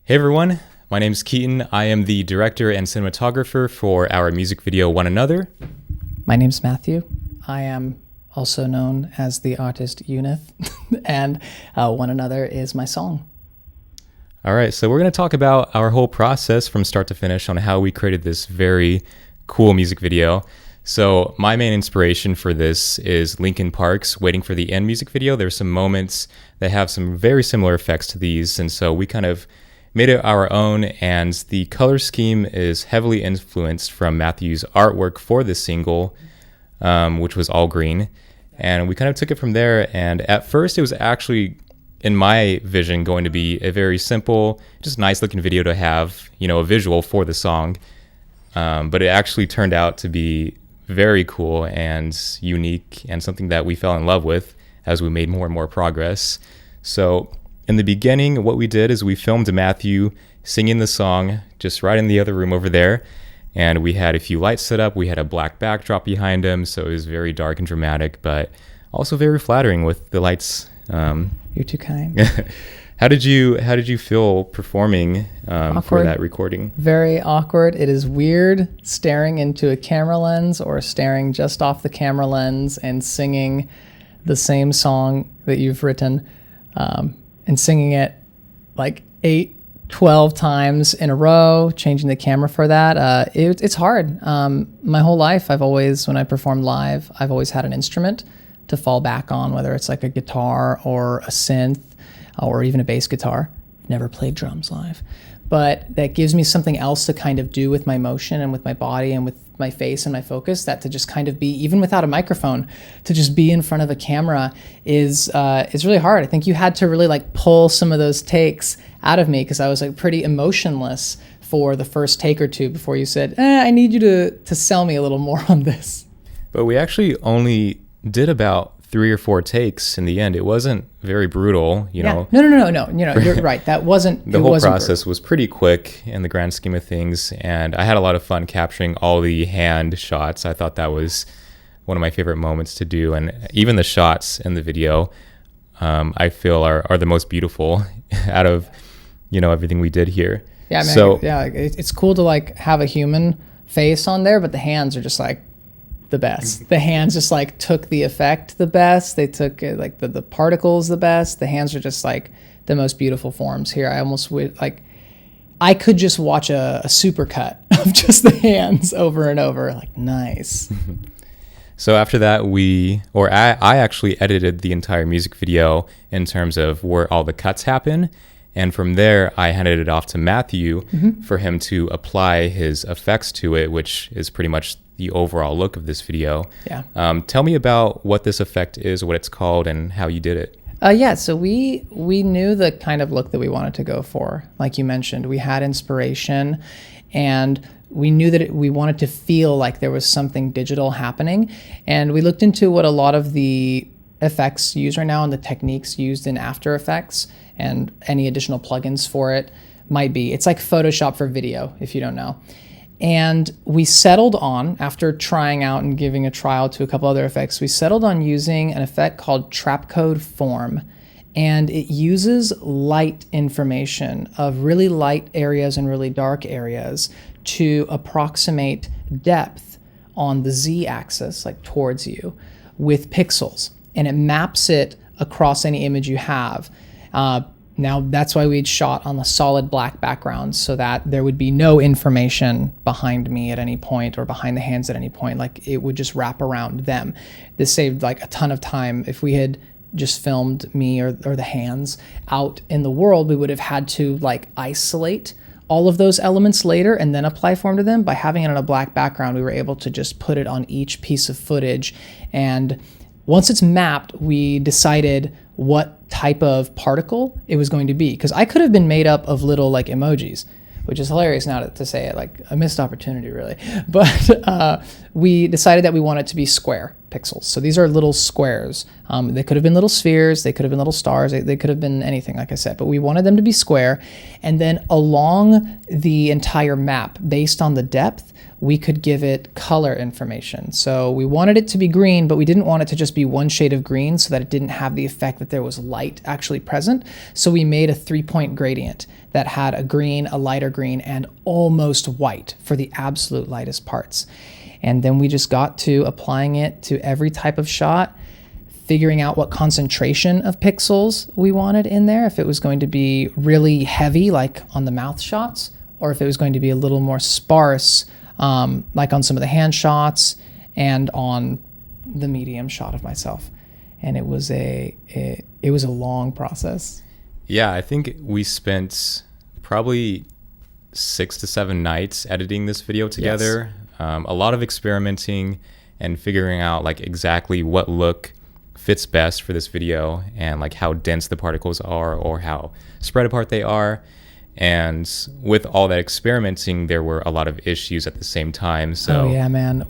Hey everyone, my name's Keaton. I am the director and cinematographer for our music video One Another. My name's Matthew. I am also known as the artist Eunith, and One Another is my song. All right, so we're going to talk about our whole process from start to finish on how we created this very cool music video. So my main inspiration for this is Linkin Park's Waiting for the End music video. There's some moments that have some very similar effects to these, and so we kind of made it our own, and the color scheme is heavily influenced from Matthew's artwork for this single, which was all green. And we kind of took it from there, and at first it was actually, in my vision, going to be a very simple, just nice looking video to have, a visual for the song. But it actually turned out to be very cool and unique and something that we fell in love with as we made more and more progress. So in the beginning, what we did is we filmed Matthew singing the song just right in the other room over there. And we had a few lights set up. We had a black backdrop behind him, so it was very dark and dramatic, but also very flattering with the lights. You're too kind. How did you feel performing for that recording? Very awkward. It is weird staring into a camera lens or staring just off the camera lens and singing the same song that you've written. And singing it like 12 times in a row, changing the camera for that. It's hard. My whole life, when I performed live, I've always had an instrument to fall back on, whether it's like a guitar or a synth or even a bass guitar. Never played drums live. But that gives me something else to kind of do with my motion and with my body and with my face and my focus, that to just kind of be, even without a microphone, to just be in front of a camera is really hard. I think you had to really like pull some of those takes out of me, because I was like pretty emotionless for the first take or two before you said, I need you to sell me a little more on this. But we actually only did about 3 or 4 takes in the end. It wasn't very brutal, No. You're right. That wasn't the whole process was pretty quick in the grand scheme of things, and I had a lot of fun capturing all the hand shots. I thought that was one of my favorite moments to do, and even the shots in the video, I feel are the most beautiful out of everything we did here. Yeah, man. It's cool to like have a human face on there, but the hands are just like the best. The hands just like took the effect the best. They took like the particles the best. The hands are just like the most beautiful forms here. I almost would like, I could just watch a supercut of just the hands over and over. Like, nice. So after that, I actually edited the entire music video in terms of where all the cuts happen. And from there, I handed it off to Matthew for him to apply his effects to it, which is pretty much the overall look of this video. Yeah. Tell me about what this effect is, what it's called, and how you did it. So we knew the kind of look that we wanted to go for. Like you mentioned, we had inspiration, and we knew that we wanted to feel like there was something digital happening. And we looked into what a lot of the effects used right now and the techniques used in After Effects and any additional plugins for it might be. It's like Photoshop for video, if you don't know. And we settled on, after trying out and giving a trial to a couple other effects, we settled on using an effect called Trapcode Form. And it uses light information of really light areas and really dark areas to approximate depth on the Z-axis, like towards you, with pixels. And it maps it across any image you have. Now, that's why we'd shot on a solid black background, so that there would be no information behind me at any point or behind the hands at any point. Like, it would just wrap around them. This saved like a ton of time. If we had just filmed me or the hands out in the world, we would have had to like isolate all of those elements later and then apply form to them. By having it on a black background, we were able to just put it on each piece of footage. And once it's mapped, we decided what type of particle it was going to be. Because I could have been made up of little like emojis, which is hilarious now to say it, like a missed opportunity really. But we decided that we want it to be square. pixels. So these are little squares. They could have been little spheres, they could have been little stars, they could have been anything, like I said, but we wanted them to be square. And then along the entire map, based on the depth, we could give it color information. So we wanted it to be green, but we didn't want it to just be one shade of green so that it didn't have the effect that there was light actually present. So we made a 3-point gradient that had a green, a lighter green, and almost white for the absolute lightest parts. And then we just got to applying it to every type of shot, figuring out what concentration of pixels we wanted in there, if it was going to be really heavy, like on the mouth shots, or if it was going to be a little more sparse, like on some of the hand shots and on the medium shot of myself. And it was a long process. Yeah, I think we spent probably 6 to 7 nights editing this video together. Yes. A lot of experimenting and figuring out like exactly what look fits best for this video and like how dense the particles are or how spread apart they are. And with all that experimenting, there were a lot of issues at the same time. So oh yeah, man.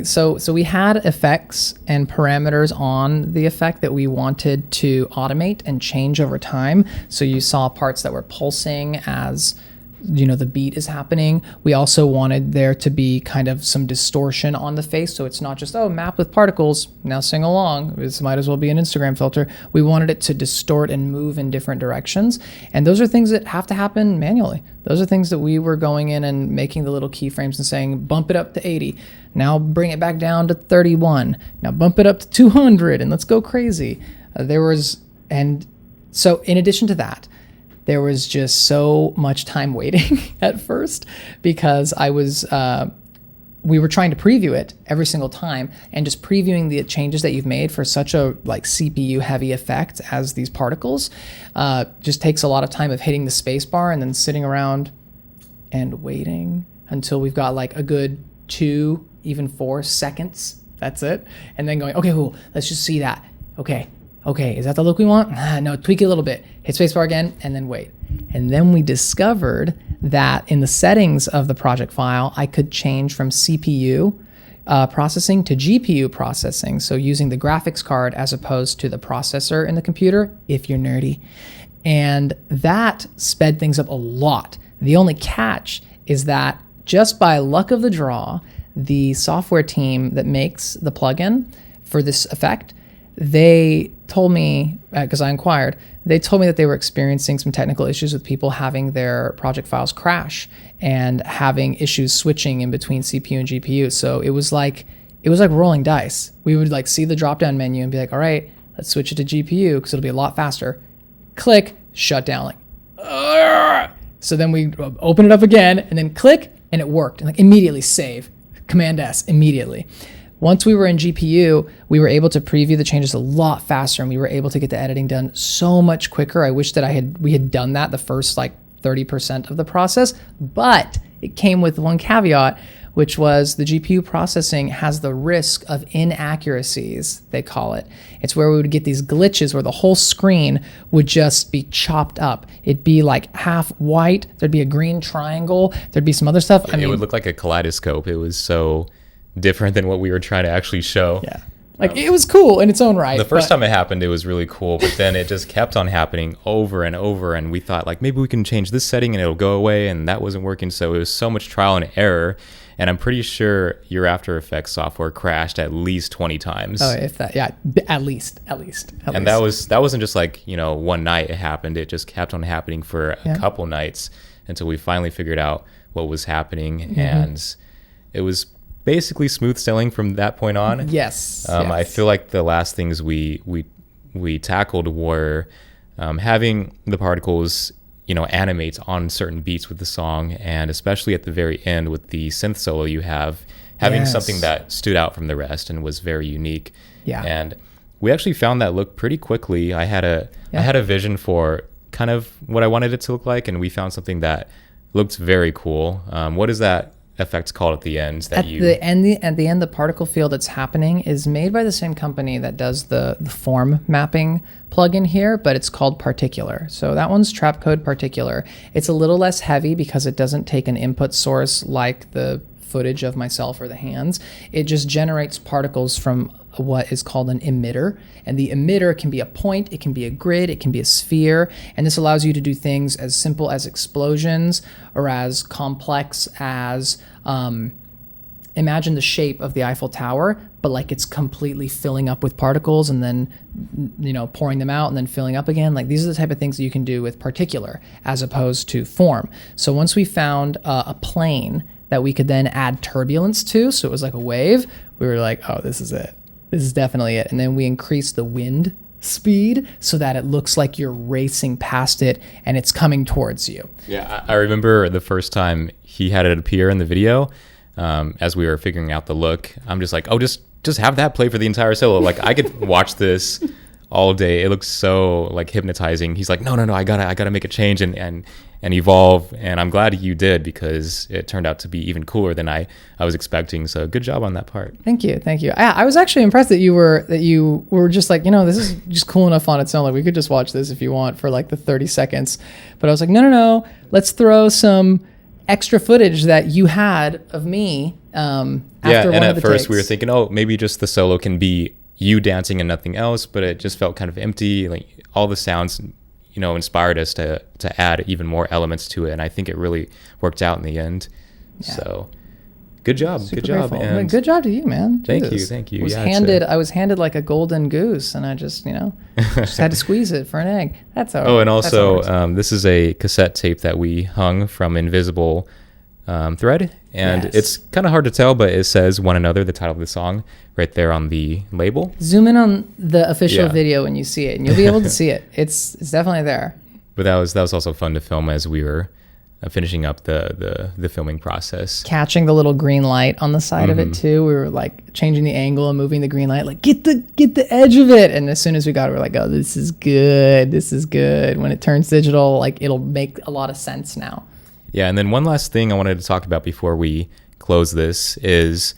So we had effects and parameters on the effect that we wanted to automate and change over time. So you saw parts that were pulsing as the beat is happening. We also wanted there to be kind of some distortion on the face, so it's not just map with particles, now sing along. This might as well be an Instagram filter. We wanted it to distort and move in different directions, and those are things that have to happen manually. Those are things that we were going in and making the little keyframes and saying bump it up to 80, now bring it back down to 31, now bump it up to 200, and let's go crazy. So in addition to that, there was just so much time waiting at first because we were trying to preview it every single time, and just previewing the changes that you've made for such a CPU heavy effect as these particles just takes a lot of time of hitting the space bar and then sitting around and waiting until we've got like a good 2, even 4 seconds. That's it. And then going, okay, cool, let's just see that. Okay, is that the look we want? No, tweak it a little bit. Hit spacebar again, and then wait. And then we discovered that in the settings of the project file, I could change from CPU processing to GPU processing. So using the graphics card as opposed to the processor in the computer, if you're nerdy. And that sped things up a lot. The only catch is that just by luck of the draw, the software team that makes the plugin for this effect, they told me, because I inquired, they told me that they were experiencing some technical issues with people having their project files crash and having issues switching in between CPU and GPU. So it was like rolling dice. We would like see the drop-down menu and be like, all right, let's switch it to GPU because it'll be a lot faster. Click, shut down, like, Argh! So then we open it up again and then click, and it worked. And like immediately save, Command S, immediately. Once we were in GPU, we were able to preview the changes a lot faster, and we were able to get the editing done so much quicker. I wish that we had done that the first like 30% of the process, but it came with one caveat, which was the GPU processing has the risk of inaccuracies, they call it. It's where we would get these glitches where the whole screen would just be chopped up. It'd be like half white, there'd be a green triangle, there'd be some other stuff. It would look like a kaleidoscope. It was so different than what we were trying to actually show. Yeah. Like it was cool in its own right. The first time it happened, it was really cool, but then it just kept on happening over and over. And we thought like, maybe we can change this setting and it'll go away. And that wasn't working. So it was so much trial and error. And I'm pretty sure your After Effects software crashed at least 20 times. Oh, if that, yeah, at least. And that wasn't just like, one night it happened. It just kept on happening for a couple nights until we finally figured out what was happening. Mm-hmm. And it was basically smooth sailing from that point on. Yes. I feel like the last things we tackled were having the particles, animate on certain beats with the song, and especially at the very end with the synth solo you have, having something that stood out from the rest and was very unique. Yeah. And we actually found that look pretty quickly. I had a vision for kind of what I wanted it to look like, and we found something that looked very cool. What is that effect's called at the end at the end, the particle field that's happening is made by the same company that does the form mapping plugin here, but it's called Particular. So that one's Trapcode Particular. It's a little less heavy because it doesn't take an input source like the footage of myself or the hands, it just generates particles from what is called an emitter. And the emitter can be a point, it can be a grid, it can be a sphere. And this allows you to do things as simple as explosions or as complex as imagine the shape of the Eiffel Tower, but like it's completely filling up with particles and then, pouring them out and then filling up again. Like these are the type of things that you can do with particular as opposed to form. So once we found a plane that we could then add turbulence to, so it was like a wave, we were like, oh, this is it. This is definitely it. And then we increased the wind speed so that it looks like you're racing past it and it's coming towards you. Yeah, I remember the first time he had it appear in the video. As we were figuring out the look, I'm just like, oh, just have that play for the entire solo. Like I could watch this all day. It looks so like hypnotizing. He's like, no, I gotta make a change and evolve. And I'm glad you did, because it turned out to be even cooler than I was expecting. So good job on that part. Thank you. I was actually impressed that you were just like, this is just cool enough on its own. Like we could just watch this if you want for like the 30 seconds. But I was like, no, let's throw some extra footage that you had of me after one and of the at first takes. we were thinking, oh, maybe just the solo can be you dancing and nothing else, but it just felt kind of empty. Like all the sounds, inspired us to add even more elements to it, and I think it really worked out in the end. Yeah. So good job. Super good job. grateful. And good job to you, man. Thank Jesus. you. I was handed like a golden goose, and I just just had to squeeze it for an egg. That's all. Oh, and also this is a cassette tape that we hung from invisible thread, and Yes. it's kind of hard to tell, but it says "One Another," the title of the song, right there on the label. Zoom in on the official Yeah. video when you see it, and you'll be able to see it. It's definitely there. But that was also fun to film as we were finishing up the filming process. Catching the little green light on the side of it too. We were like changing the angle and moving the green light, like get the edge of it. And as soon as we got it, we're like, oh, this is good. When it turns digital, like it'll make a lot of sense now. Yeah, and then one last thing I wanted to talk about before we close this is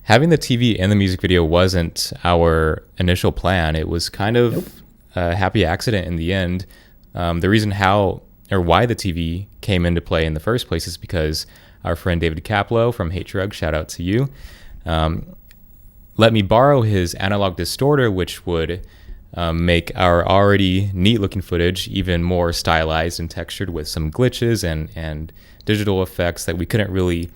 having the TV in the music video wasn't our initial plan. It was kind of a happy accident in the end. The reason why the TV came into play in the first place is because our friend David Caploe from Hate Drug, shout out to you, let me borrow his analog distorter, which would make our already neat looking footage even more stylized and textured with some glitches and digital effects that we couldn't really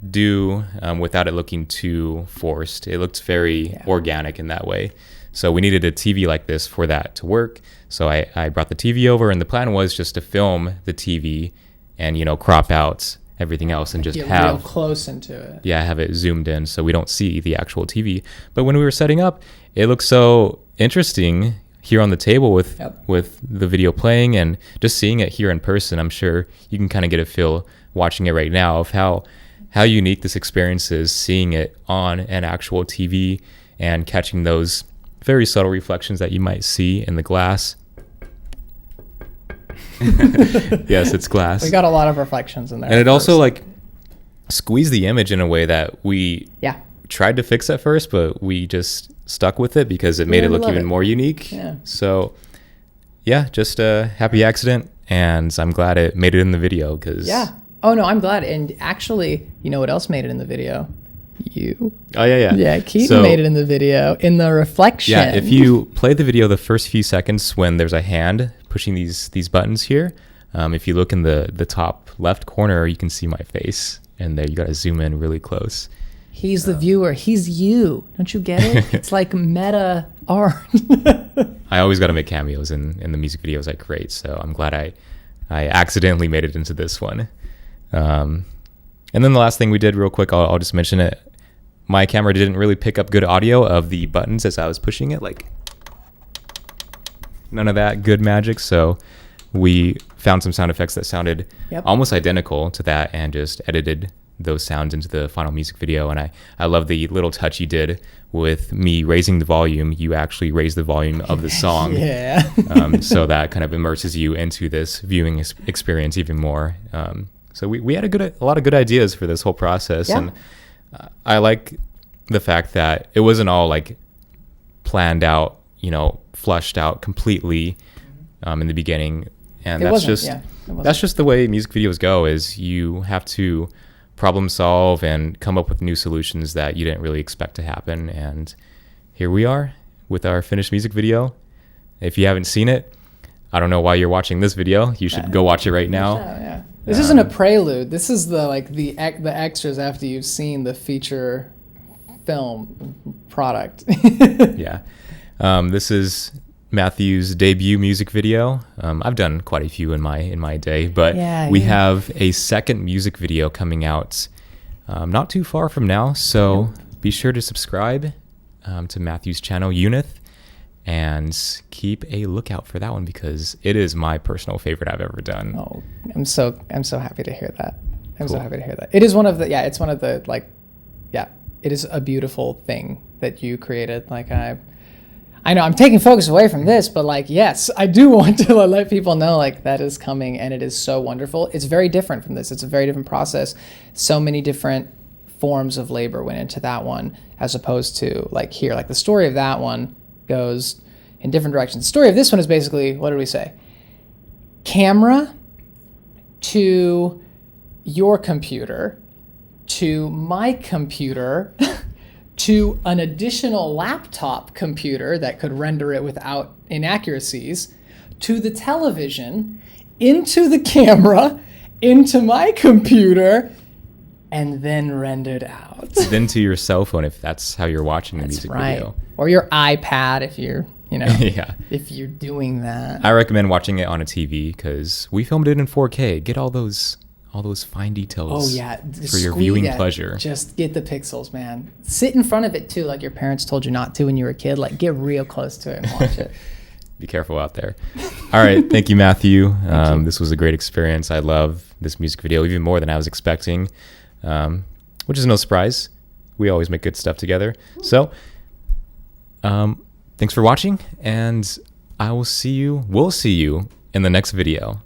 do without it looking too forced. It looked very organic in that way. So we needed a TV like this for that to work. So I brought the TV over, and the plan was just to film the TV and, crop out everything else and just Get have real close into it. Yeah, have it zoomed in so we don't see the actual TV. But when we were setting up, it looked so interesting here on the table with the video playing, and just seeing it here in person. I'm sure you can kind of get a feel watching it right now of how unique this experience is, seeing it on an actual TV and catching those very subtle reflections that you might see in the glass. Yes, it's glass. We got a lot of reflections in there. And it also like squeezed the image in a way that we tried to fix at first, but we just stuck with it because it made it look even more unique. Yeah. So just a happy accident, and I'm glad it made it in the video because Oh no, I'm glad. And actually, you know what else made it in the video? You. Oh yeah. Keaton made it in the video in the reflection. Yeah, if you play the video the first few seconds when there's a hand pushing these buttons here, if you look in the top left corner, you can see my face, and there you got to zoom in really close. He's the viewer. He's you. Don't you get it? It's like meta art. I always got to make cameos in the music videos I create, so I'm glad I accidentally made it into this one. And then the last thing we did real quick, I'll just mention it. My camera didn't really pick up good audio of the buttons as I was pushing it, like none of that good magic. So we found some sound effects that sounded almost identical to that and just edited those sounds into the final music video. And I love the little touch you did with me raising the volume. You actually raised the volume of the song. So that kind of immerses you into this viewing experience even more. So we had a lot of good ideas for this whole process. And I like the fact that it wasn't all like planned out, flushed out completely in the beginning. And that's just the way music videos go, is you have to problem solve and come up with new solutions that you didn't really expect to happen. And here we are with our finished music video. If you haven't seen it, I don't know why you're watching this video. You should go watch it right now. Yeah. This isn't a prelude. This is the extras after you've seen the feature film product. Yeah. This is Matthew's debut music video. I've done quite a few in my day, but we have a second music video coming out not too far from now. So be sure to subscribe to Matthew's channel, Eunith, and keep a lookout for that one because it is my personal favorite I've ever done. Oh, I'm so happy to hear that. I'm so happy to hear that. It is one of the it is a beautiful thing that you created. Like I know I'm taking focus away from this, but like, yes, I do want to let people know like that is coming and it is so wonderful. It's very different from this. It's a very different process. So many different forms of labor went into that one as opposed to like here, like the story of that one goes in different directions. The story of this one is basically, what did we say? Camera to your computer to my computer to an additional laptop computer that could render it without inaccuracies to the television into the camera into my computer and then rendered out. Then to your cell phone if that's how you're watching the music video. Or your iPad if you're, yeah. if you're doing that. I recommend watching it on a TV because we filmed it in 4K. Get all those fine details for your viewing pleasure. Just get the pixels, man. Sit in front of it too, like your parents told you not to when you were a kid. Like get real close to it and watch it. Be careful out there. All right. Thank you, Matthew. This was a great experience. I love this music video even more than I was expecting. Which is no surprise. We always make good stuff together. So, thanks for watching, and we'll see you in the next video.